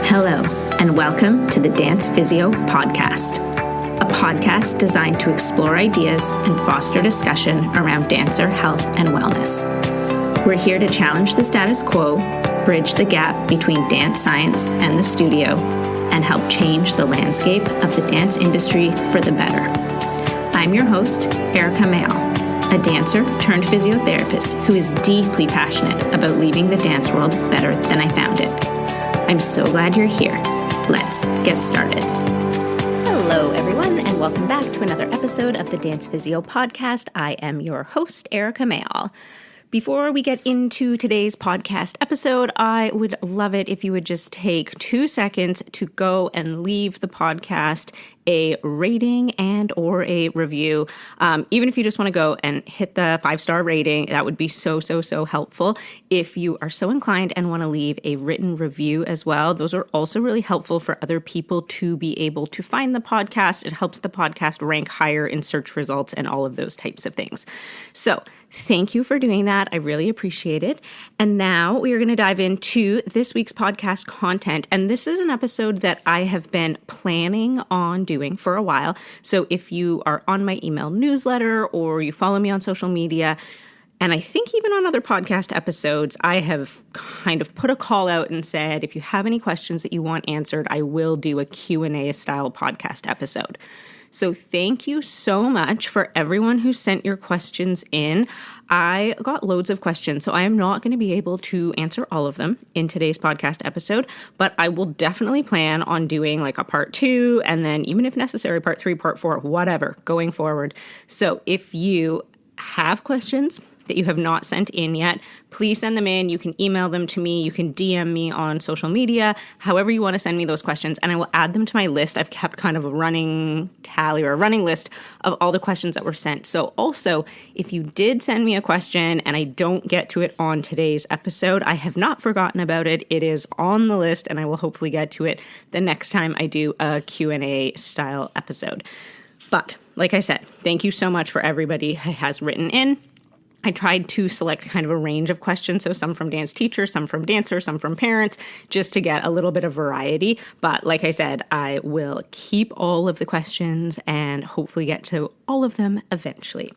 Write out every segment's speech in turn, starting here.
Hello, and welcome to the Dance Physio Podcast, a podcast designed to explore ideas and foster discussion around dancer health and wellness. We're here to challenge the status quo, bridge the gap between dance science and the studio, and help change the landscape of the dance industry for the better. I'm your host, Erika Mayall, a dancer turned physiotherapist who is deeply passionate about leaving the dance world better than I found it. I'm so glad you're here. Let's get started. Hello, everyone, and welcome back to another episode of the Dance Physio Podcast. I am your host, Erika Mayall. Before we get into today's podcast episode, I would love it if you would just take 2 seconds to go and leave the podcast a rating and or a review. Even if you just want to go and hit the 5-star rating, that would be so helpful. If you are so inclined and want to leave a written review as well, those are also really helpful for other people to be able to find the podcast. It helps the podcast rank higher in search results and all of those types of things. So thank you for doing that. I really appreciate it. And now we are going to dive into this week's podcast content. And this is an episode that I have been planning on doing for a while. So if you are on my email newsletter or you follow me on social media, and I think even on other podcast episodes, I have kind of put a call out and said, if you have any questions that you want answered, I will do a Q&A style podcast episode. So thank you so much for everyone who sent your questions in. I got loads of questions, so I am not going to be able to answer all of them in today's podcast episode, but I will definitely plan on doing like a part 2, and then even if necessary, part 3, part 4, whatever, going forward. So if you have questions that you have not sent in yet, please send them in. You can email them to me. You can DM me on social media, however you want to send me those questions, and I will add them to my list. I've kept kind of a running tally or a running list of all the questions that were sent. So also, if you did send me a question and I don't get to it on today's episode, I have not forgotten about it. It is on the list, and I will hopefully get to it the next time I do a Q&A style episode. But like I said, thank you so much for everybody who has written in. I tried to select kind of a range of questions, so some from dance teachers, some from dancers, some from parents, just to get a little bit of variety. But like I said, I will keep all of the questions and hopefully get to all of them eventually.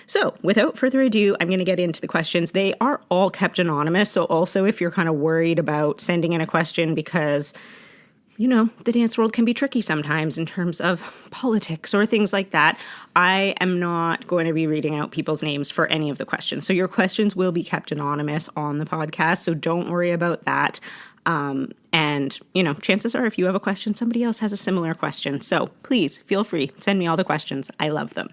So without further ado, I'm going to get into the questions. They are all kept anonymous, so also if you're kind of worried about sending in a question because you know, the dance world can be tricky sometimes in terms of politics or things like that, I am not going to be reading out people's names for any of the questions. So your questions will be kept anonymous on the podcast, so don't worry about that. And, you know, chances are if you have a question, somebody else has a similar question. So please feel free, send me all the questions. I love them.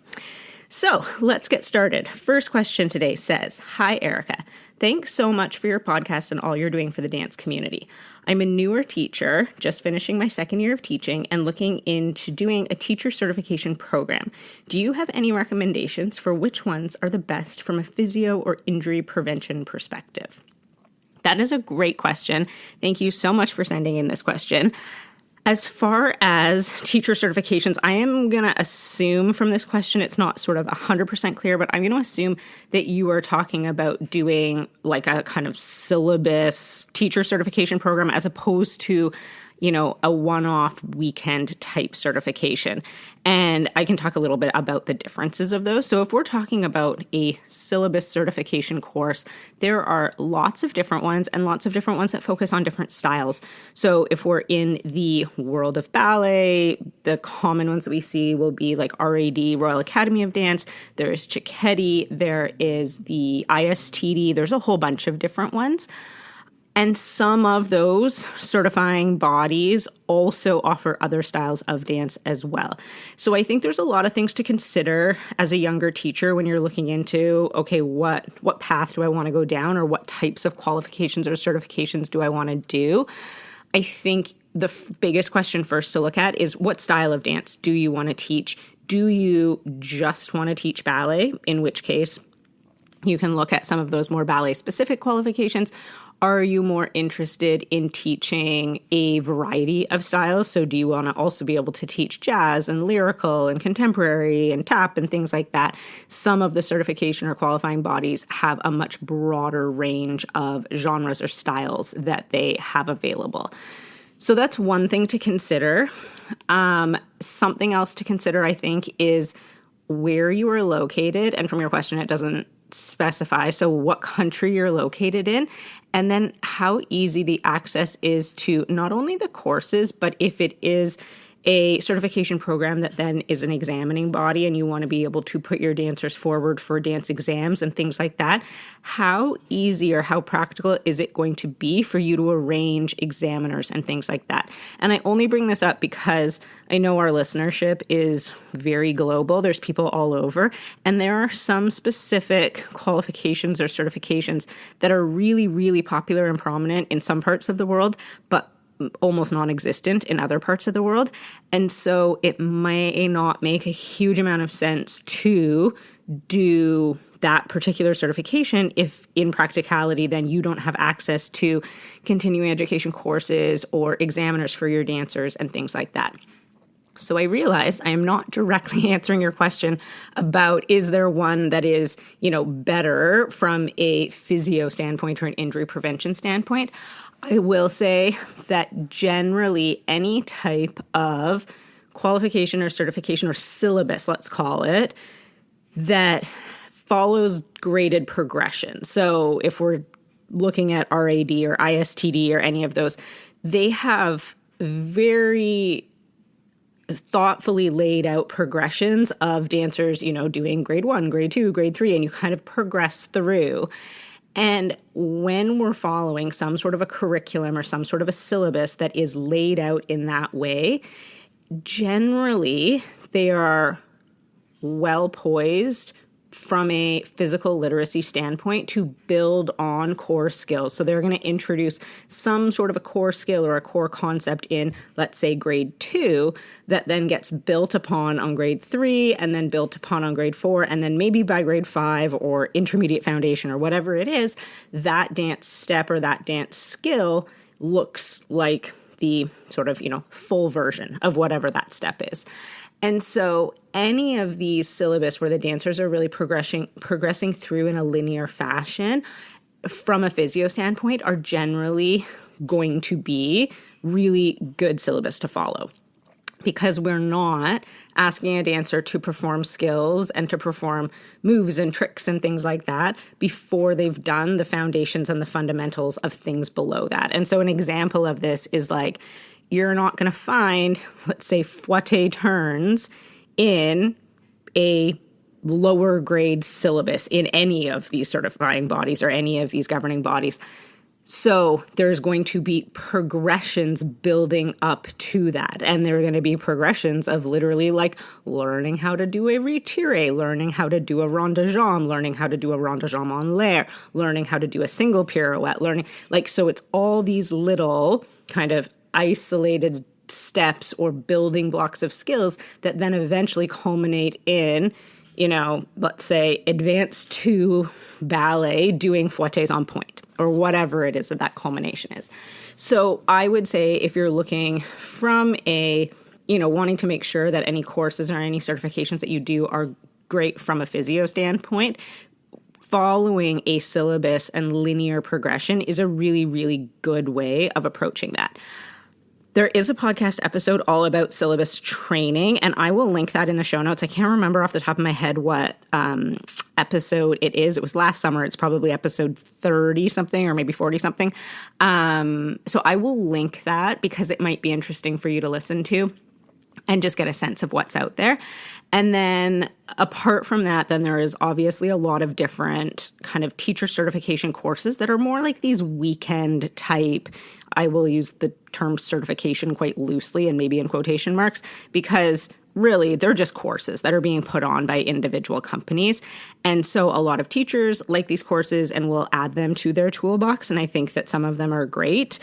So let's get started. First question today says, "Hi, Erika. Thanks so much for your podcast and all you're doing for the dance community. I'm a newer teacher, just finishing my second year of teaching and looking into doing a teacher certification program. Do you have any recommendations for which ones are the best from a physio or injury prevention perspective?" That is a great question. Thank you so much for sending in this question. As far as teacher certifications, I am going to assume from this question, it's not sort of 100% clear, but I'm going to assume that you are talking about doing like a kind of syllabus teacher certification program as opposed to, you know, a one-off weekend type certification. And I can talk a little bit about the differences of those. So if we're talking about a syllabus certification course, there are lots of different ones and lots of different ones that focus on different styles. So if we're in the world of ballet, the common ones that we see will be like RAD, Royal Academy of Dance. There is Cicchetti, there is the ISTD. There's a whole bunch of different ones. And some of those certifying bodies also offer other styles of dance as well. So I think there's a lot of things to consider as a younger teacher when you're looking into, okay, what path do I want to go down, or what types of qualifications or certifications do I want to do? I think the biggest question first to look at is, what style of dance do you want to teach? Do you just want to teach ballet? In which case, you can look at some of those more ballet-specific qualifications. Are you more interested in teaching a variety of styles? So do you want to also be able to teach jazz and lyrical and contemporary and tap and things like that? Some of the certification or qualifying bodies have a much broader range of genres or styles that they have available. So that's one thing to consider. Something else to consider, I think, is where you are located. And from your question, it doesn't specify. So what country you're located in, and then how easy the access is to not only the courses, but if it is a certification program that then is an examining body and you want to be able to put your dancers forward for dance exams and things like that, how easy or how practical is it going to be for you to arrange examiners and things like that? And I only bring this up because I know our listenership is very global. There's people all over, and there are some specific qualifications or certifications that are really, really popular and prominent in some parts of the world, but almost non-existent in other parts of the world. And so it may not make a huge amount of sense to do that particular certification if in practicality then you don't have access to continuing education courses or examiners for your dancers and things like that. So I realize I am not directly answering your question about is there one that is, better from a physio standpoint or an injury prevention standpoint. I will say that generally any type of qualification or certification or syllabus, let's call it, that follows graded progression. So if we're looking at RAD or ISTD or any of those, they have very thoughtfully laid out progressions of dancers, doing grade 1, grade 2, grade 3, and you kind of progress through. And when we're following some sort of a curriculum or some sort of a syllabus that is laid out in that way, generally they are well poised from a physical literacy standpoint to build on core skills. So they're going to introduce some sort of a core skill or a core concept in, let's say, grade 2 that then gets built upon on grade 3 and then built upon on grade 4. And then maybe by grade 5 or intermediate foundation or whatever it is, that dance step or that dance skill looks like the sort of, full version of whatever that step is. And so any of these syllabus where the dancers are really progressing through in a linear fashion from a physio standpoint are generally going to be really good syllabus to follow, because we're not asking a dancer to perform skills and to perform moves and tricks and things like that before they've done the foundations and the fundamentals of things below that. And so an example of this is like, you're not going to find, let's say, fouette turns in a lower grade syllabus in any of these certifying bodies or any of these governing bodies. So there's going to be progressions building up to that. And there are going to be progressions of literally like learning how to do a retire, learning how to do a rond de jambe, learning how to do a rond de jambe en l'air, learning how to do a single pirouette, so it's all these little kind of isolated steps or building blocks of skills that then eventually culminate in, let's say advanced 2 ballet doing fouettes on point or whatever it is that culmination is. So I would say if you're looking from a, wanting to make sure that any courses or any certifications that you do are great from a physio standpoint, following a syllabus and linear progression is a really, really good way of approaching that. There is a podcast episode all about syllabus training, and I will link that in the show notes. I can't remember off the top of my head what episode it is. It was last summer. It's probably episode 30-something or maybe 40-something. So I will link that because it might be interesting for you to listen to and just get a sense of what's out there. And then apart from that, then there is obviously a lot of different kind of teacher certification courses that are more like these weekend type. I will use the term certification quite loosely and maybe in quotation marks, because really they're just courses that are being put on by individual companies. And so a lot of teachers like these courses and will add them to their toolbox. And I think that some of them are great.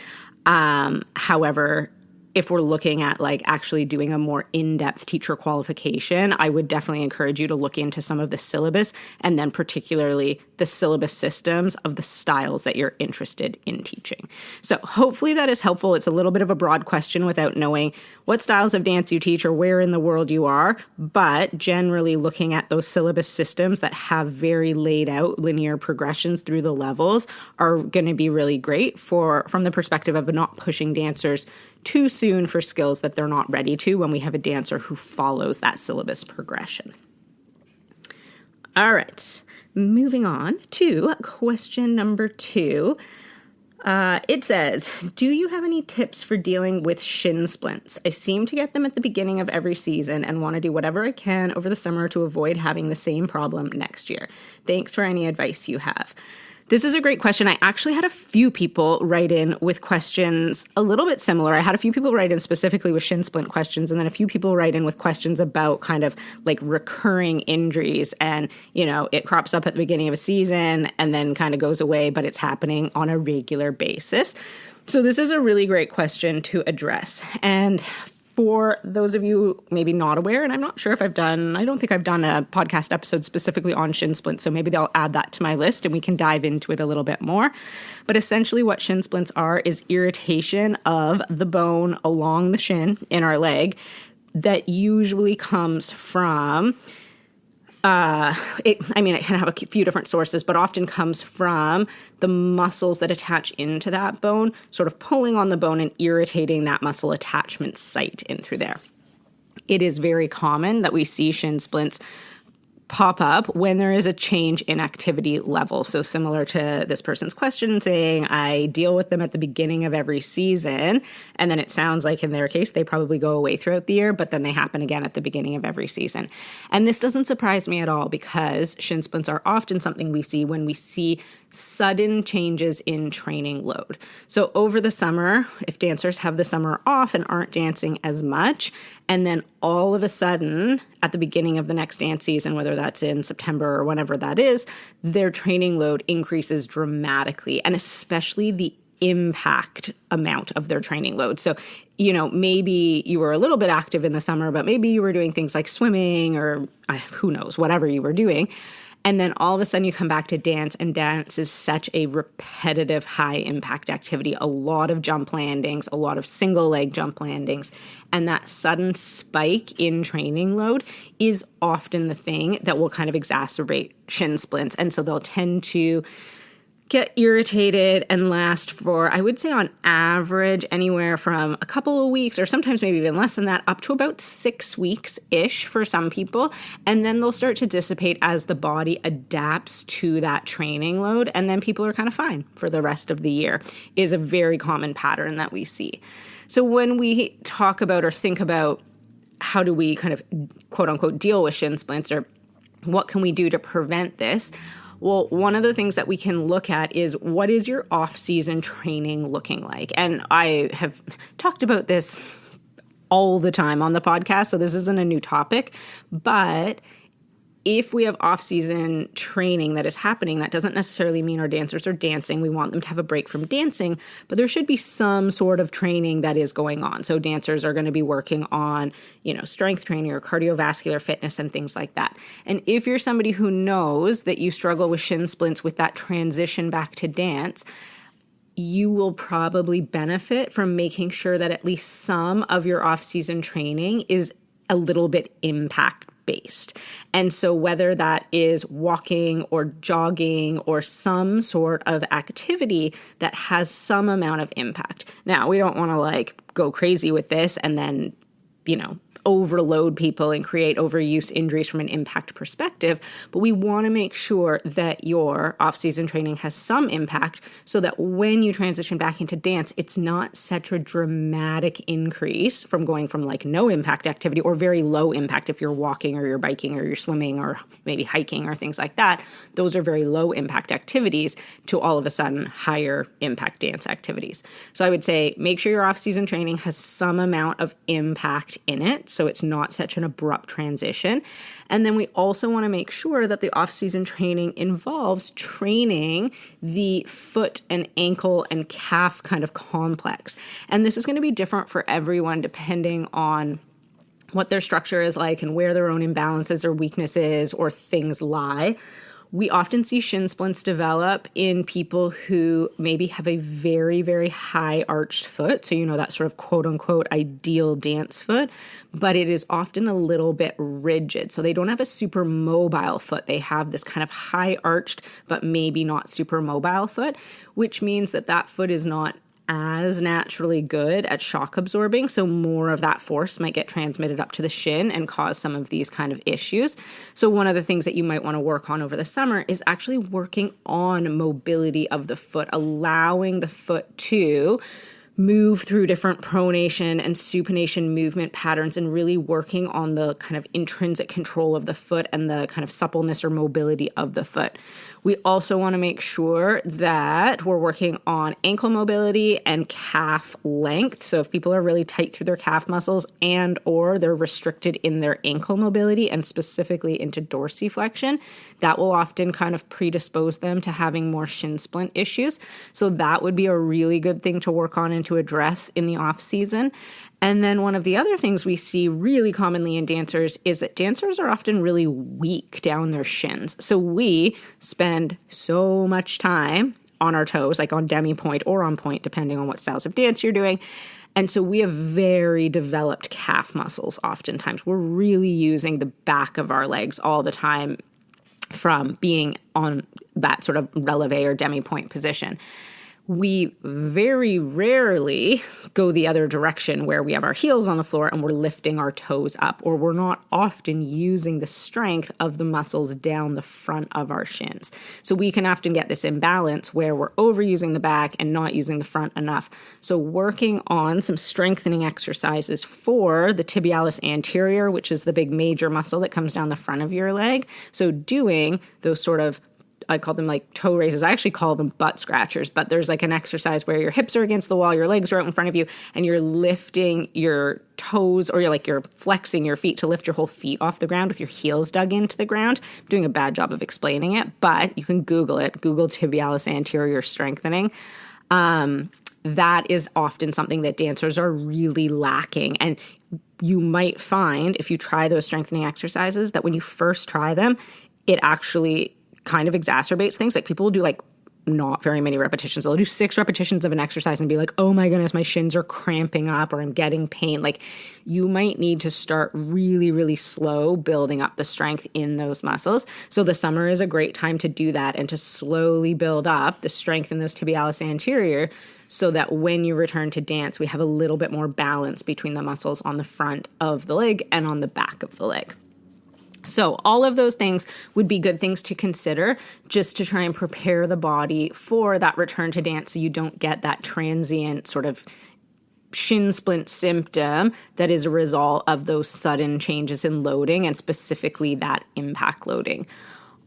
However, if we're looking at like actually doing a more in-depth teacher qualification, I would definitely encourage you to look into some of the syllabus and then particularly the syllabus systems of the styles that you're interested in teaching. So hopefully that is helpful. It's a little bit of a broad question without knowing what styles of dance you teach or where in the world you are, but generally looking at those syllabus systems that have very laid out linear progressions through the levels are going to be really great from the perspective of not pushing dancers too soon for skills that they're not ready to when we have a dancer who follows that syllabus progression. All right, moving on to question number 2. It says, do you have any tips for dealing with shin splints? I seem to get them at the beginning of every season and want to do whatever I can over the summer to avoid having the same problem next year. Thanks for any advice you have. This is a great question. I actually had a few people write in with questions a little bit similar. I had a few people write in specifically with shin splint questions, and then a few people write in with questions about kind of like recurring injuries. And, you know, it crops up at the beginning of a season and then kind of goes away, but it's happening on a regular basis. So this is a really great question to address. And for those of you maybe not aware, and I'm not sure if I don't think I've done a podcast episode specifically on shin splints, so maybe I'll add that to my list and we can dive into it a little bit more. But essentially what shin splints are is irritation of the bone along the shin in our leg that usually comes from it can have a few different sources, but often comes from the muscles that attach into that bone, sort of pulling on the bone and irritating that muscle attachment site in through there. It is very common that we see shin splints pop up when there is a change in activity level. So similar to this person's question saying, I deal with them at the beginning of every season. And then it sounds like in their case, they probably go away throughout the year, but then they happen again at the beginning of every season. And this doesn't surprise me at all because shin splints are often something we see when we see sudden changes in training load. So over the summer, if dancers have the summer off and aren't dancing as much, and then all of a sudden at the beginning of the next dance season, whether that's in September or whenever that is, their training load increases dramatically, and especially the impact amount of their training load. So, you know, maybe you were a little bit active in the summer, but maybe you were doing things like swimming or who knows, whatever you were doing. And then all of a sudden you come back to dance, and dance is such a repetitive, high impact activity. A lot of jump landings, a lot of single leg jump landings. And that sudden spike in training load is often the thing that will kind of exacerbate shin splints. And so they'll tend to get irritated and last for, I would say on average, anywhere from a couple of weeks or sometimes maybe even less than that, up to about 6 weeks-ish for some people. And then they'll start to dissipate as the body adapts to that training load. And then people are kind of fine for the rest of the year is a very common pattern that we see. So when we talk about or think about how do we kind of quote unquote deal with shin splints or what can we do to prevent this? Well, one of the things that we can look at is what is your off-season training looking like? And I have talked about this all the time on the podcast, so this isn't a new topic. But if we have off-season training that is happening, that doesn't necessarily mean our dancers are dancing. We want them to have a break from dancing, but there should be some sort of training that is going on. So dancers are going to be working on, strength training or cardiovascular fitness and things like that. And if you're somebody who knows that you struggle with shin splints with that transition back to dance, you will probably benefit from making sure that at least some of your off-season training is a little bit impact-based. And so whether that is walking or jogging or some sort of activity that has some amount of impact. Now, we don't want to go crazy with this and then, overload people and create overuse injuries from an impact perspective, but we want to make sure that your off-season training has some impact so that when you transition back into dance, it's not such a dramatic increase from going from no impact activity or very low impact if you're walking or you're biking or you're swimming or maybe hiking or things like that. Those are very low impact activities to all of a sudden higher impact dance activities. So I would say make sure your off-season training has some amount of impact in it so it's not such an abrupt transition. And then we also want to make sure that the off-season training involves training the foot and ankle and calf kind of complex. And this is going to be different for everyone depending on what their structure is like and where their own imbalances or weaknesses or things lie. We often see shin splints develop in people who maybe have a very, very high arched foot. So, that sort of quote unquote ideal dance foot, but it is often a little bit rigid. So they don't have a super mobile foot. They have this kind of high arched, but maybe not super mobile foot, which means that foot is not as naturally good at shock absorbing, so more of that force might get transmitted up to the shin and cause some of these kind of issues. So one of the things that you might want to work on over the summer is actually working on mobility of the foot, allowing the foot to move through different pronation and supination movement patterns and really working on the kind of intrinsic control of the foot and the kind of suppleness or mobility of the foot. We also want to make sure that we're working on ankle mobility and calf length. So if people are really tight through their calf muscles and or they're restricted in their ankle mobility and specifically into dorsiflexion, that will often kind of predispose them to having more shin splint issues. So that would be a really good thing to work on and to address in the off season. And then one of the other things we see really commonly in dancers is that dancers are often really weak down their shins. So we spend so much time on our toes, like on demi-point or on point, depending on what styles of dance you're doing. And so we have very developed calf muscles oftentimes. We're really using the back of our legs all the time from being on that sort of releve or demi-point position. We very rarely go the other direction where we have our heels on the floor and we're lifting our toes up, or we're not often using the strength of the muscles down the front of our shins. So we can often get this imbalance where we're overusing the back and not using the front enough. So working on some strengthening exercises for the tibialis anterior, which is the big major muscle that comes down the front of your leg. So doing those sort of, I call them like toe raises. I actually call them butt scratchers, but there's like an exercise where your hips are against the wall, your legs are out in front of you, and you're lifting your toes, or you're flexing your feet to lift your whole feet off the ground with your heels dug into the ground. I'm doing a bad job of explaining it, but you can Google it. Google tibialis anterior strengthening. That is often something that dancers are really lacking. And you might find if you try those strengthening exercises that when you first try them, it actually kind of exacerbates things. Like people will do like not very many repetitions. They'll do 6 repetitions of an exercise and be like, oh my goodness, my shins are cramping up or I'm getting pain. Like you might need to start really, really slow building up the strength in those muscles. So the summer is a great time to do that and to slowly build up the strength in those tibialis anterior so that when you return to dance, we have a little bit more balance between the muscles on the front of the leg and on the back of the leg. So all of those things would be good things to consider just to try and prepare the body for that return to dance so you don't get that transient sort of shin splint symptom that is a result of those sudden changes in loading and specifically that impact loading.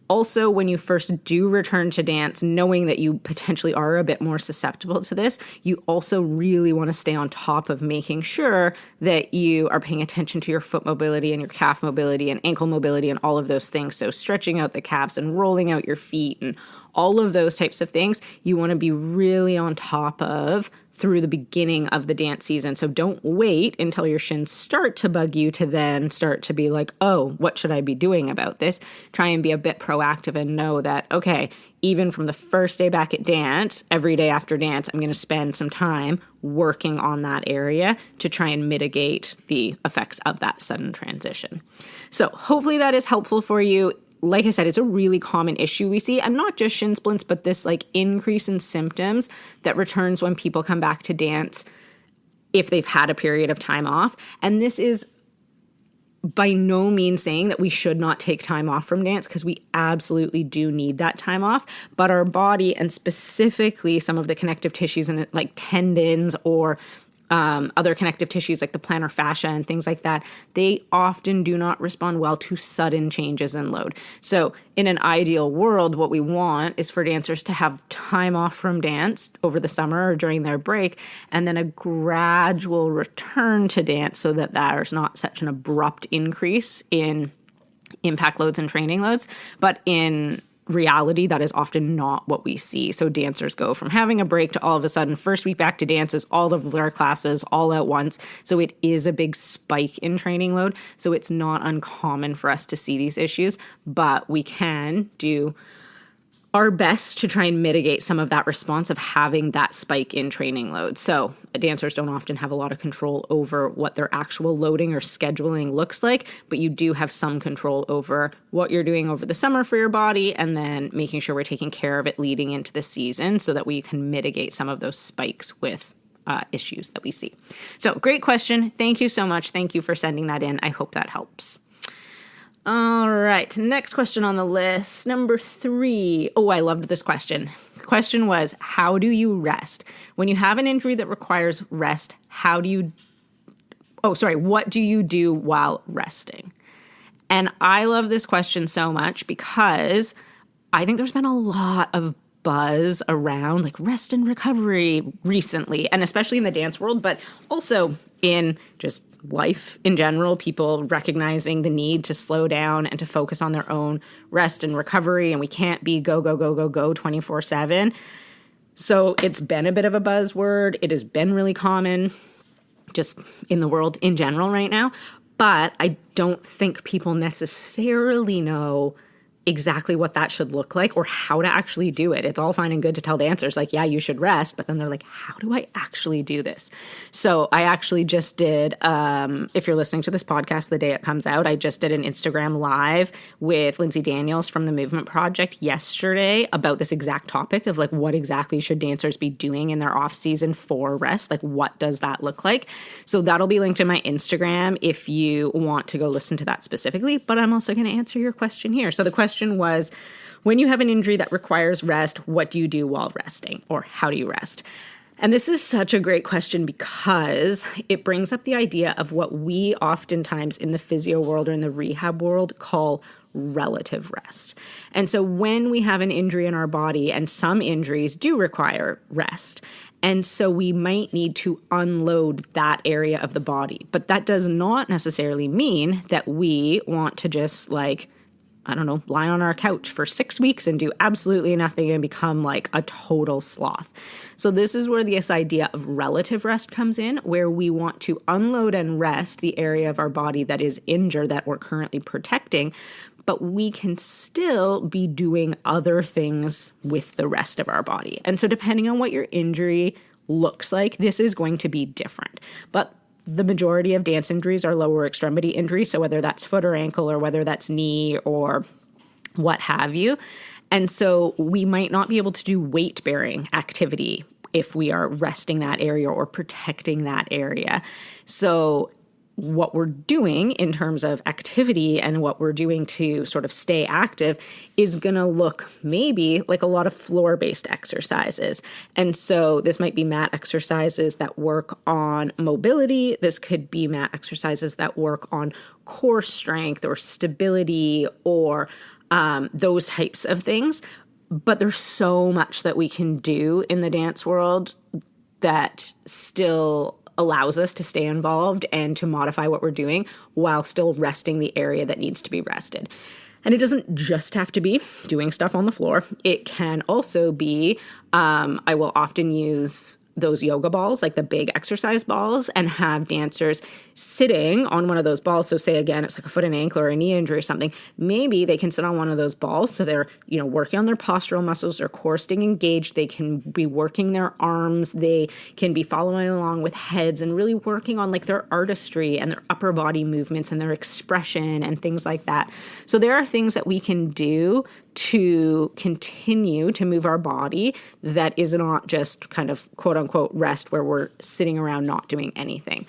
Also, when you first do return to dance, knowing that you potentially are a bit more susceptible to this, you also really want to stay on top of making sure that you are paying attention to your foot mobility and your calf mobility and ankle mobility and all of those things. So stretching out the calves and rolling out your feet and all of those types of things, you want to be really on top of through the beginning of the dance season. So don't wait until your shins start to bug you to then start to be like, oh, what should I be doing about this? Try and be a bit proactive and know that, okay, even from the first day back at dance, every day after dance, I'm going to spend some time working on that area to try and mitigate the effects of that sudden transition. So hopefully that is helpful for you. Like I said, it's a really common issue we see, and not just shin splints, but this like increase in symptoms that returns when people come back to dance if they've had a period of time off. And this is by no means saying that we should not take time off from dance, because we absolutely do need that time off. But our body, and specifically some of the connective tissues and like tendons or other connective tissues like the plantar fascia and things like that, they often do not respond well to sudden changes in load. So in an ideal world, what we want is for dancers to have time off from dance over the summer or during their break, and then a gradual return to dance so that there's not such an abrupt increase in impact loads and training loads. But in reality, that is often not what we see. So dancers go from having a break to all of a sudden, first week back to dances, all of their classes all at once. So it is a big spike in training load. So it's not uncommon for us to see these issues, but we can do our best to try and mitigate some of that response of having that spike in training load. So dancers don't often have a lot of control over what their actual loading or scheduling looks like, but you do have some control over what you're doing over the summer for your body, and then making sure we're taking care of it leading into the season so that we can mitigate some of those spikes with issues that we see. So great question. Thank you so much. Thank you for sending that in. I hope that helps. All right, next question on the list, number 3. Oh, I loved this question. The question was, how do you rest? When you have an injury that requires rest, what do you do while resting? And I love this question so much because I think there's been a lot of buzz around like rest and recovery recently, and especially in the dance world, but also in just life in general, people recognizing the need to slow down and to focus on their own rest and recovery. And we can't be go 24/7. So it's been a bit of a buzzword. It has been really common just in the world in general right now. But I don't think people necessarily know exactly what that should look like or how to actually do it. It's all fine and good to tell dancers like, yeah, you should rest, but then they're like, how do I actually do this? So I actually just did, if you're listening to this podcast the day it comes out, I just did an Instagram live with Lindsay Daniels from the Movement Project yesterday about this exact topic of like, what exactly should dancers be doing in their off season for rest? Like, what does that look like? So that'll be linked to my Instagram if you want to go listen to that specifically, but I'm also going to answer your question here. So the question was, when you have an injury that requires rest, what do you do while resting, or how do you rest? And this is such a great question because it brings up the idea of what we oftentimes in the physio world or in the rehab world call relative rest. And so when we have an injury in our body, and some injuries do require rest, and so we might need to unload that area of the body. But that does not necessarily mean that we want to just lie on our couch for 6 weeks and do absolutely nothing and become like a total sloth. So this is where this idea of relative rest comes in, where we want to unload and rest the area of our body that is injured that we're currently protecting, but we can still be doing other things with the rest of our body. And so depending on what your injury looks like, this is going to be different. But the majority of dance injuries are lower extremity injuries, so whether that's foot or ankle or whether that's knee or what have you. And so we might not be able to do weight-bearing activity if we are resting that area or protecting that area. So what we're doing in terms of activity and what we're doing to sort of stay active is going to look maybe like a lot of floor-based exercises. And so this might be mat exercises that work on mobility. This could be mat exercises that work on core strength or stability or those types of things. But there's so much that we can do in the dance world that still allows us to stay involved and to modify what we're doing while still resting the area that needs to be rested. And it doesn't just have to be doing stuff on the floor. It can also be, I will often use those yoga balls, like the big exercise balls, and have dancers sitting on one of those balls. So say again, it's like a foot and ankle or a knee injury or something. Maybe they can sit on one of those balls. So they're, working on their postural muscles, their core staying engaged. They can be working their arms. They can be following along with heads and really working on like their artistry and their upper body movements and their expression and things like that. So there are things that we can do to continue to move our body that is not just kind of quote unquote rest where we're sitting around not doing anything.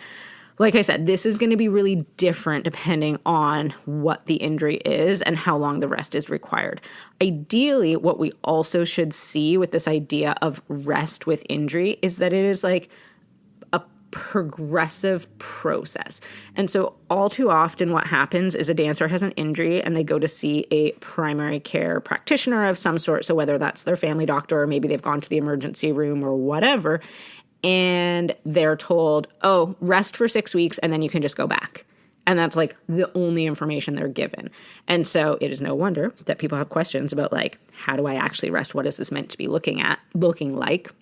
Like I said, this is going to be really different depending on what the injury is and how long the rest is required. Ideally, what we also should see with this idea of rest with injury is that it is like a progressive process. And so all too often what happens is a dancer has an injury and they go to see a primary care practitioner of some sort. So whether that's their family doctor or maybe they've gone to the emergency room or whatever, and they're told, oh, rest for 6 weeks and then you can just go back. And that's like the only information they're given. And so it is no wonder that people have questions about like, how do I actually rest? What is this meant to be looking like?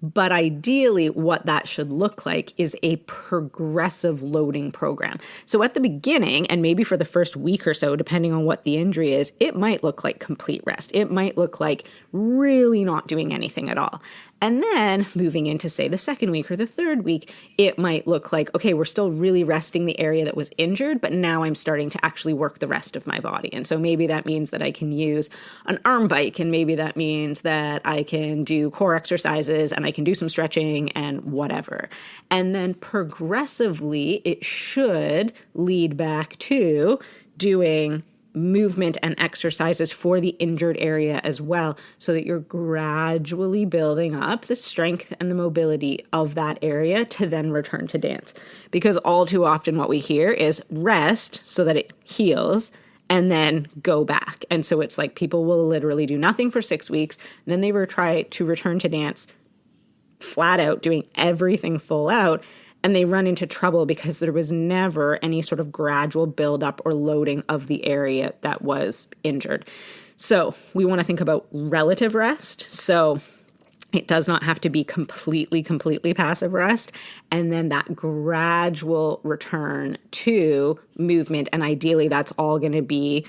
But ideally, what that should look like is a progressive loading program. So at the beginning, and maybe for the first week or so, depending on what the injury is, it might look like complete rest. It might look like really not doing anything at all. And then moving into, say, the second week or the third week, it might look like, okay, we're still really resting the area that was injured, but now I'm starting to actually work the rest of my body. And so maybe that means that I can use an arm bike, and maybe that means that I can do core exercises and I can do some stretching and whatever. And then progressively, it should lead back to doing movement and exercises for the injured area as well, so that you're gradually building up the strength and the mobility of that area to then return to dance. Because all too often what we hear is rest so that it heals and then go back. And so it's like people will literally do nothing for 6 weeks, and then they will try to return to dance flat out, doing everything full out, and they run into trouble because there was never any sort of gradual buildup or loading of the area that was injured. So we want to think about relative rest. So it does not have to be completely passive rest. And then that gradual return to movement. And ideally, that's all going to be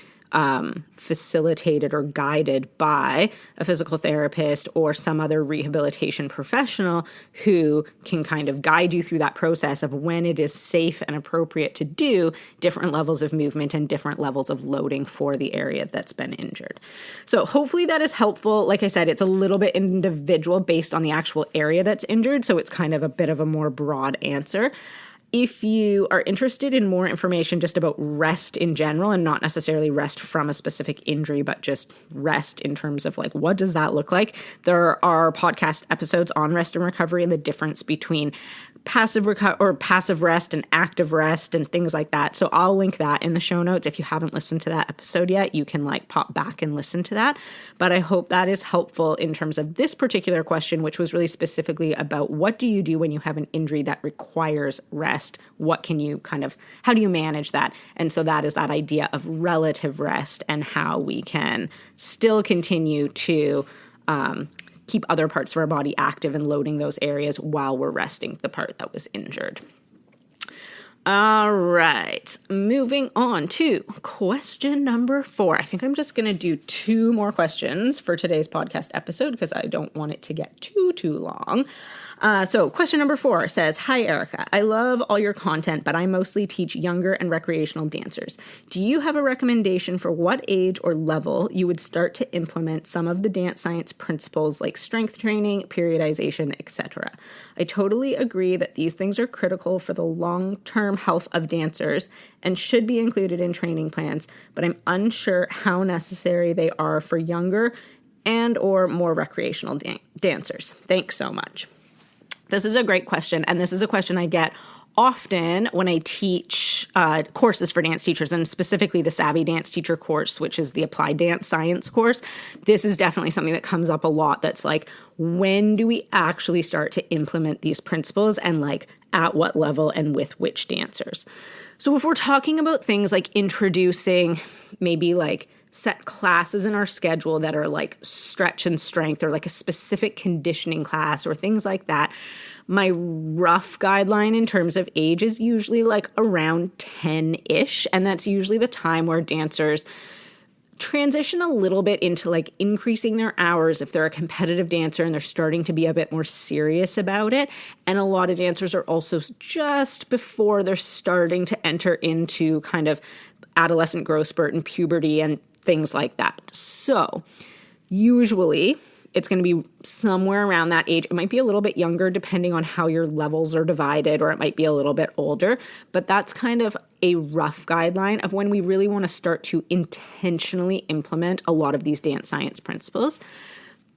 facilitated or guided by a physical therapist or some other rehabilitation professional who can kind of guide you through that process of when it is safe and appropriate to do different levels of movement and different levels of loading for the area that's been injured. So hopefully that is helpful. Like I said, it's a little bit individual based on the actual area that's injured, so it's kind of a bit of a more broad answer. If you are interested in more information just about rest in general, and not necessarily rest from a specific injury, but just rest in terms of like, what does that look like? There are podcast episodes on rest and recovery and the difference between passive rest and active rest and things like that. So I'll link that in the show notes. If you haven't listened to that episode yet, you can like pop back and listen to that. But I hope that is helpful in terms of this particular question, which was really specifically about what do you do when you have an injury that requires rest? What can you how do you manage that? And so that is that idea of relative rest and how we can still continue to keep other parts of our body active and loading those areas while we're resting the part that was injured. All right, moving on to question number 4. I think I'm just going to do 2 more questions for today's podcast episode because I don't want it to get too long. So question number 4 says, "Hi, Erika. I love all your content, but I mostly teach younger and recreational dancers. Do you have a recommendation for what age or level you would start to implement some of the dance science principles like strength training, periodization, etc.? I totally agree that these things are critical for the long-term health of dancers and should be included in training plans, but I'm unsure how necessary they are for younger and or more recreational dancers. Thanks so much." This is a great question, and this is a question I get often when I teach courses for dance teachers, and specifically the Savvy Dance Teacher course, which is the applied dance science course. This is definitely something that comes up a lot. That's like, when do we actually start to implement these principles, and like at what level and with which dancers? So if we're talking about things like introducing maybe like set classes in our schedule that are like stretch and strength, or like a specific conditioning class or things like that, my rough guideline in terms of age is usually like around 10-ish. And that's usually the time where dancers transition a little bit into like increasing their hours if they're a competitive dancer and they're starting to be a bit more serious about it. And a lot of dancers are also just before they're starting to enter into kind of adolescent growth spurt and puberty and things like that. So usually it's going to be somewhere around that age. It might be a little bit younger depending on how your levels are divided, or it might be a little bit older, but that's kind of a rough guideline of when we really want to start to intentionally implement a lot of these dance science principles.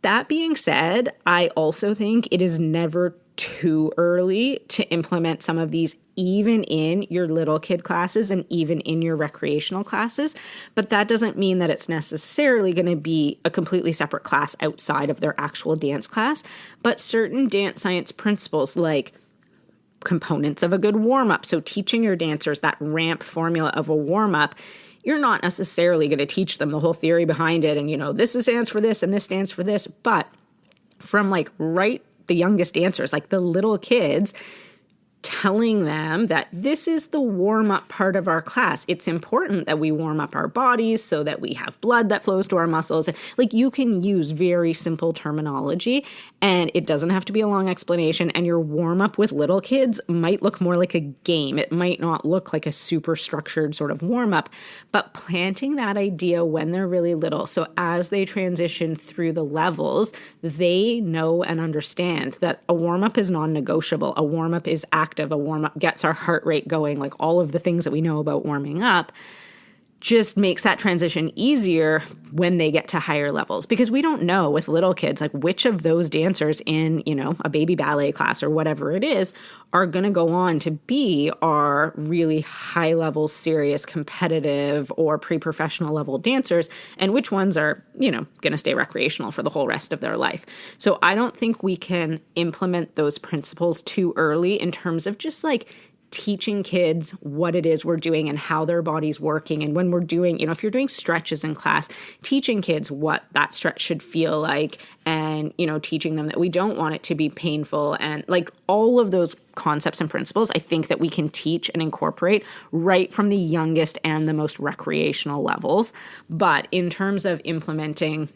That being said, I also think it is never too early to implement some of these even in your little kid classes and even in your recreational classes. But that doesn't mean that it's necessarily going to be a completely separate class outside of their actual dance class. But certain dance science principles, like components of a good warm-up, so teaching your dancers that ramp formula of a warm-up, you're not necessarily going to teach them the whole theory behind it and, this stands for this and this stands for this. But from the youngest dancers, like the little kids, telling them that this is the warm-up part of our class. It's important that we warm up our bodies so that we have blood that flows to our muscles. Like, you can use very simple terminology, and it doesn't have to be a long explanation. And your warm-up with little kids might look more like a game. It might not look like a super structured sort of warm-up, but planting that idea when they're really little, so as they transition through the levels, they know and understand that a warm-up is non-negotiable. A warm-up is active. A warm-up gets our heart rate going, like all of the things that we know about warming up, just makes that transition easier when they get to higher levels. Because we don't know with little kids, like which of those dancers in, a baby ballet class or whatever it is, are going to go on to be our really high level, serious, competitive or pre-professional level dancers, and which ones are, going to stay recreational for the whole rest of their life. So I don't think we can implement those principles too early in terms of just teaching kids what it is we're doing and how their body's working. And when we're doing, if you're doing stretches in class, teaching kids what that stretch should feel like, and, teaching them that we don't want it to be painful, and all of those concepts and principles, I think that we can teach and incorporate right from the youngest and the most recreational levels. But in terms of implementing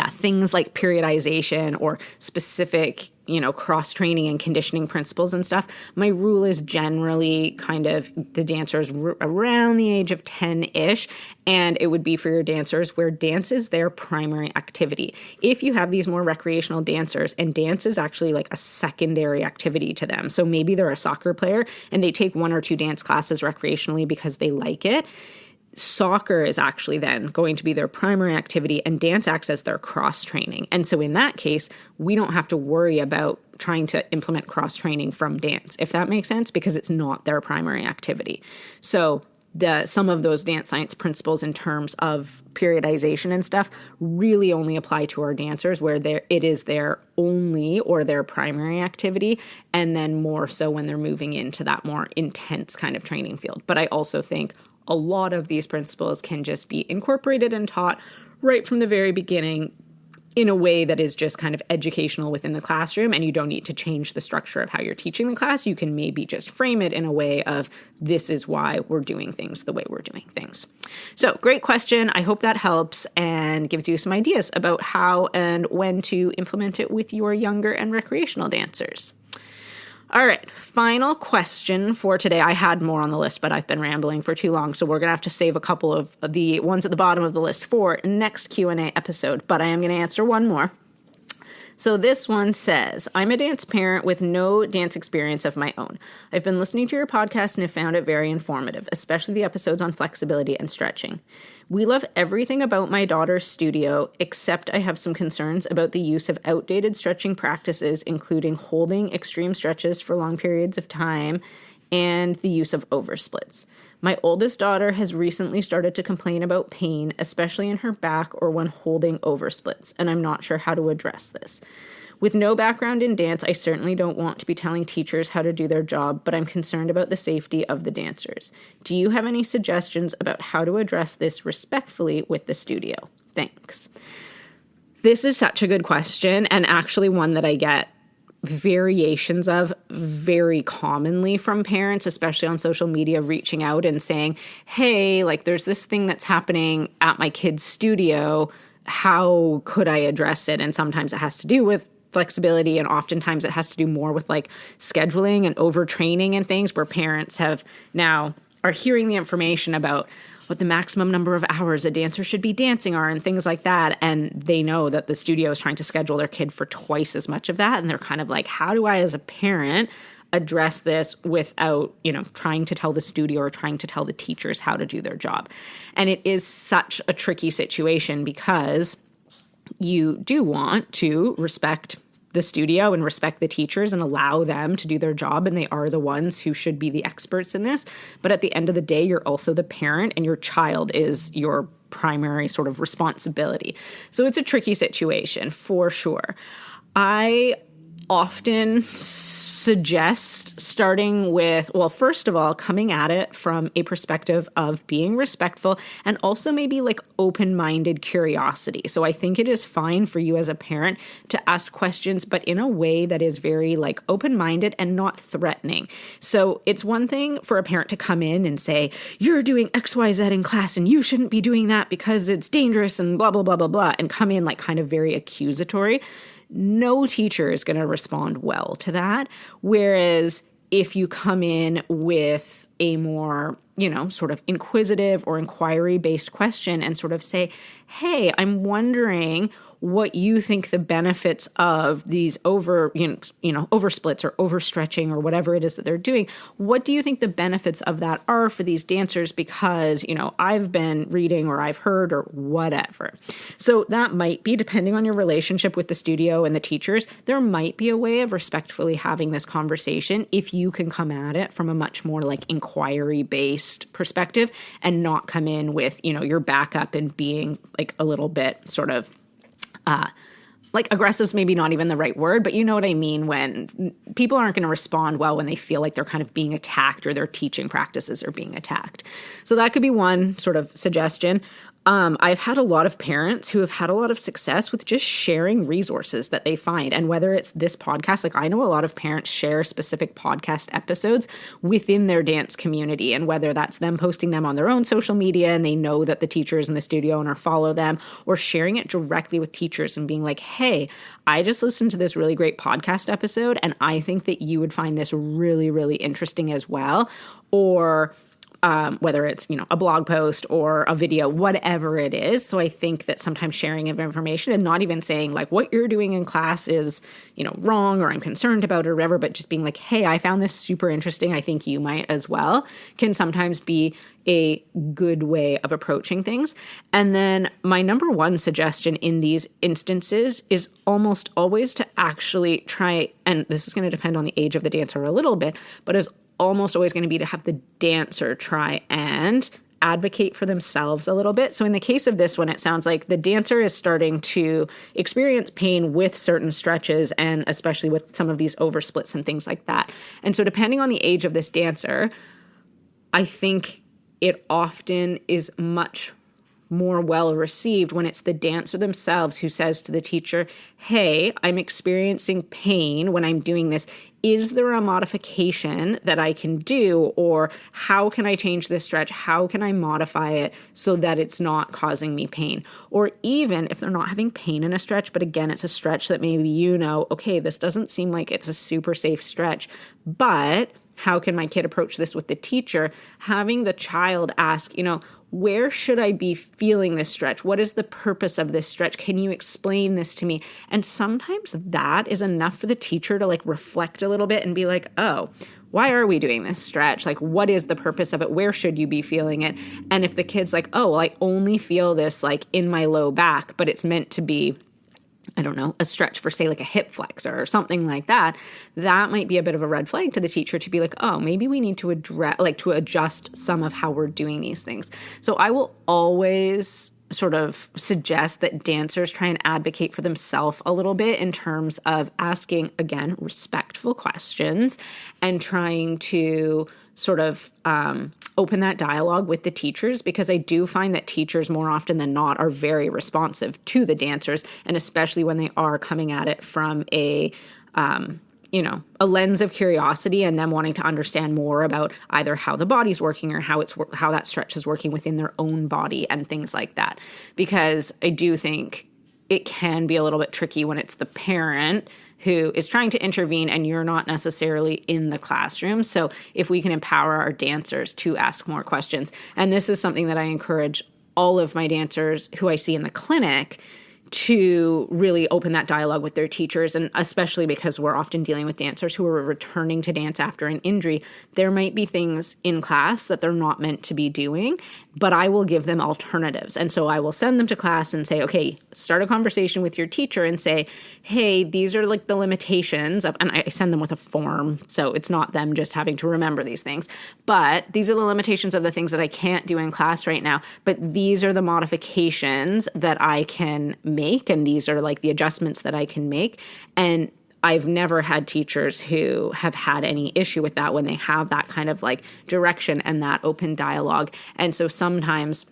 things like periodization or specific, cross-training and conditioning principles and stuff, my rule is generally kind of the dancers around the age of 10-ish, and it would be for your dancers where dance is their primary activity. If you have these more recreational dancers and dance is actually like a secondary activity to them, so maybe they're a soccer player and they take 1 or 2 dance classes recreationally because they like it, soccer is actually then going to be their primary activity and dance acts as their cross-training. And so in that case, we don't have to worry about trying to implement cross-training from dance, if that makes sense, because it's not their primary activity. So some of those dance science principles in terms of periodization and stuff really only apply to our dancers where it is their only or their primary activity, and then more so when they're moving into that more intense kind of training field. But I also think a lot of these principles can just be incorporated and taught right from the very beginning in a way that is just kind of educational within the classroom, and you don't need to change the structure of how you're teaching the class. You can maybe just frame it in a way of, this is why we're doing things the way we're doing things. So, great question. I hope that helps and gives you some ideas about how and when to implement it with your younger and recreational dancers. All right, final question for today. I had more on the list, but I've been rambling for too long, so we're going to have to save a couple of the ones at the bottom of the list for next Q&A episode, but I am going to answer one more. So this one says, I'm a dance parent with no dance experience of my own. I've been listening to your podcast and have found it very informative, especially the episodes on flexibility and stretching. We love everything about my daughter's studio, except I have some concerns about the use of outdated stretching practices, including holding extreme stretches for long periods of time and the use of oversplits. My oldest daughter has recently started to complain about pain, especially in her back or when holding oversplits, and I'm not sure how to address this. With no background in dance, I certainly don't want to be telling teachers how to do their job, but I'm concerned about the safety of the dancers. Do you have any suggestions about how to address this respectfully with the studio? Thanks. This is such a good question, and actually one that I get variations of very commonly from parents, especially on social media, reaching out and saying, hey, there's this thing that's happening at my kid's studio. How could I address it? And sometimes it has to do with flexibility, and oftentimes it has to do more with scheduling and overtraining and things, where parents are hearing the information about what the maximum number of hours a dancer should be dancing are and things like that. And they know that the studio is trying to schedule their kid for twice as much of that. And they're kind of like, how do I, as a parent, address this without, trying to tell the studio or trying to tell the teachers how to do their job? And it is such a tricky situation because you do want to respect the studio and respect the teachers and allow them to do their job, and they are the ones who should be the experts in this. But at the end of the day, you're also the parent, and your child is your primary sort of responsibility. So it's a tricky situation for sure. I often suggest starting with, well, first of all, coming at it from a perspective of being respectful and also maybe like open-minded curiosity. So I think it is fine for you as a parent to ask questions, but in a way that is very like open-minded and not threatening. So it's one thing for a parent to come in and say, you're doing XYZ in class and you shouldn't be doing that because it's dangerous and blah, blah, blah, blah, blah, and come in like kind of very accusatory. No teacher is going to respond well to that. Whereas if you come in with a more, sort of inquisitive or inquiry-based question and sort of say, hey, I'm wondering what you think the benefits of these oversplits or overstretching or whatever it is that they're doing. What do you think the benefits of that are for these dancers? Because, I've been reading or I've heard or whatever. So that might be, depending on your relationship with the studio and the teachers, there might be a way of respectfully having this conversation if you can come at it from a much more like inquiry-based perspective and not come in with, your backup and being like a little bit sort of like aggressive is maybe not even the right word, but you know what I mean when people aren't going to respond well when they feel like they're kind of being attacked or their teaching practices are being attacked. So that could be one sort of suggestion. I've had a lot of parents who have had a lot of success with just sharing resources that they find. And whether it's this podcast, like I know a lot of parents share specific podcast episodes within their dance community, and whether that's them posting them on their own social media and they know that the teachers in the studio owner follow them, or sharing it directly with teachers and being like, hey, I just listened to this really great podcast episode and I think that you would find this really, really interesting as well. Or whether it's, a blog post or a video, whatever it is. So I think that sometimes sharing of information and not even saying like what you're doing in class is, wrong or I'm concerned about it or whatever, but just being like, hey, I found this super interesting. I think you might as well, can sometimes be a good way of approaching things. And then my number one suggestion in these instances is almost always to actually try, and this is going to depend on the age of the dancer a little bit, but is almost always going to be to have the dancer try and advocate for themselves a little bit. So in the case of this one, it sounds like the dancer is starting to experience pain with certain stretches and especially with some of these oversplits and things like that. And so depending on the age of this dancer, I think it often is much more well received when it's the dancer themselves who says to the teacher, hey, I'm experiencing pain when I'm doing this. Is there a modification that I can do? Or how can I change this stretch? How can I modify it so that it's not causing me pain? Or even if they're not having pain in a stretch, but again, it's a stretch that maybe okay, this doesn't seem like it's a super safe stretch, but how can my kid approach this with the teacher? Having the child ask, where should I be feeling this stretch? What is the purpose of this stretch? Can you explain this to me? And sometimes that is enough for the teacher to like reflect a little bit and be like, oh, why are we doing this stretch? Like, what is the purpose of it? Where should you be feeling it? And if the kid's like, oh, well, I only feel this like in my low back, but it's meant to be, I don't know, a stretch for say like a hip flexor or something like that, that might be a bit of a red flag to the teacher to be like, oh, maybe we need to adjust some of how we're doing these things. So I will always sort of suggest that dancers try and advocate for themselves a little bit in terms of asking, again, respectful questions and trying to sort of open that dialogue with the teachers, because I do find that teachers more often than not are very responsive to the dancers, and especially when they are coming at it from a lens of curiosity and them wanting to understand more about either how the body's working or how that stretch is working within their own body and things like that. Because I do think it can be a little bit tricky when it's the parent who is trying to intervene and you're not necessarily in the classroom. So if we can empower our dancers to ask more questions, and this is something that I encourage all of my dancers who I see in the clinic to really open that dialogue with their teachers. And especially because we're often dealing with dancers who are returning to dance after an injury, there might be things in class that they're not meant to be doing, but I will give them alternatives. And so I will send them to class and say, okay, start a conversation with your teacher and say, hey, these are like the limitations of, and I send them with a form. So it's not them just having to remember these things, but these are the limitations of the things that I can't do in class right now. But these are the modifications that I can make, and these are like the adjustments that I can make. And I've never had teachers who have had any issue with that when they have that kind of like direction and that open dialogue. And so sometimes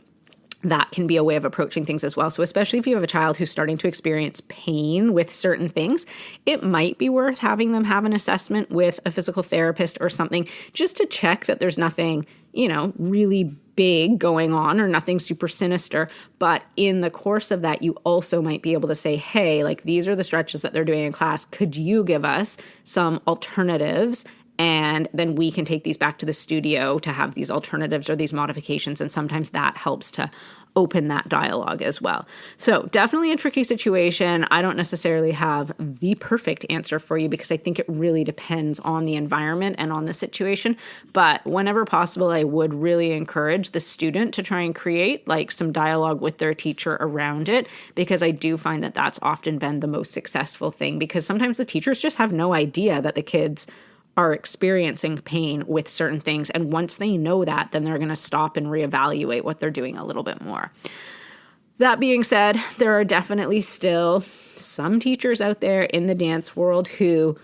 that can be a way of approaching things as well. So especially if you have a child who's starting to experience pain with certain things, it might be worth having them have an assessment with a physical therapist or something, just to check that there's nothing, really big going on or nothing super sinister. But in the course of that, you also might be able to say, hey, like these are the stretches that they're doing in class. Could you give us some alternatives? And then we can take these back to the studio to have these alternatives or these modifications. And sometimes that helps to open that dialogue as well. So definitely a tricky situation. I don't necessarily have the perfect answer for you because I think it really depends on the environment and on the situation. But whenever possible, I would really encourage the student to try and create like some dialogue with their teacher around it, because I do find that that's often been the most successful thing, because sometimes the teachers just have no idea that the kids are experiencing pain with certain things. And once they know that, then they're going to stop and reevaluate what they're doing a little bit more. That being said, there are definitely still some teachers out there in the dance world who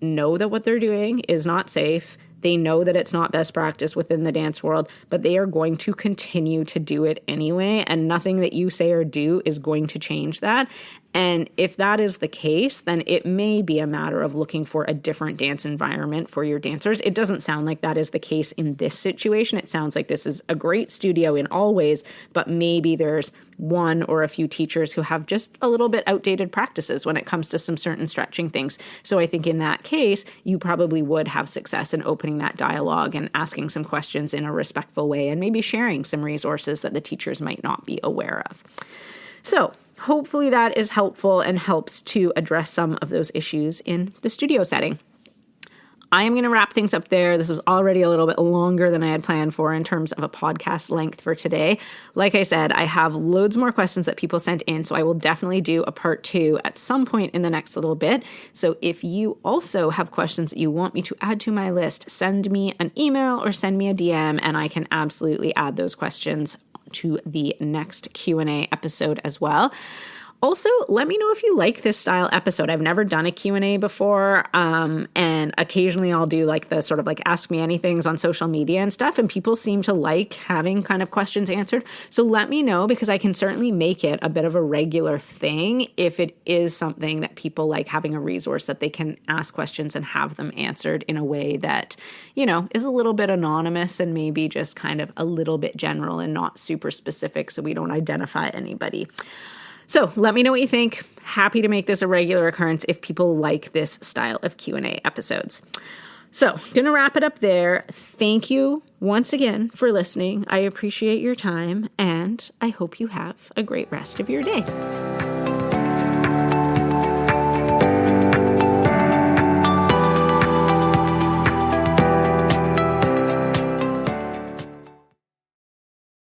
know that what they're doing is not safe. They know that it's not best practice within the dance world, but they are going to continue to do it anyway. And nothing that you say or do is going to change that. And if that is the case, then it may be a matter of looking for a different dance environment for your dancers. It doesn't sound like that is the case in this situation. It sounds like this is a great studio in all ways, but maybe there's one or a few teachers who have just a little bit outdated practices when it comes to some certain stretching things. So I think in that case, you probably would have success in opening that dialogue and asking some questions in a respectful way, and maybe sharing some resources that the teachers might not be aware of. So hopefully that is helpful and helps to address some of those issues in the studio setting. I am going to wrap things up there. This was already a little bit longer than I had planned for in terms of a podcast length for today. Like I said, I have loads more questions that people sent in, so I will definitely do a part 2 at some point in the next little bit. So if you also have questions that you want me to add to my list, send me an email or send me a DM, and I can absolutely add those questions to the next Q&A episode as well. Also, let me know if you like this style episode. I've never done a Q&A before, and occasionally I'll do like the sort of like ask me anythings on social media and stuff, and people seem to like having kind of questions answered. So let me know, because I can certainly make it a bit of a regular thing if it is something that people like, having a resource that they can ask questions and have them answered in a way that, is a little bit anonymous and maybe just kind of a little bit general and not super specific, so we don't identify anybody. So let me know what you think. Happy to make this a regular occurrence if people like this style of Q&A episodes. So going to wrap it up there. Thank you once again for listening. I appreciate your time, and I hope you have a great rest of your day.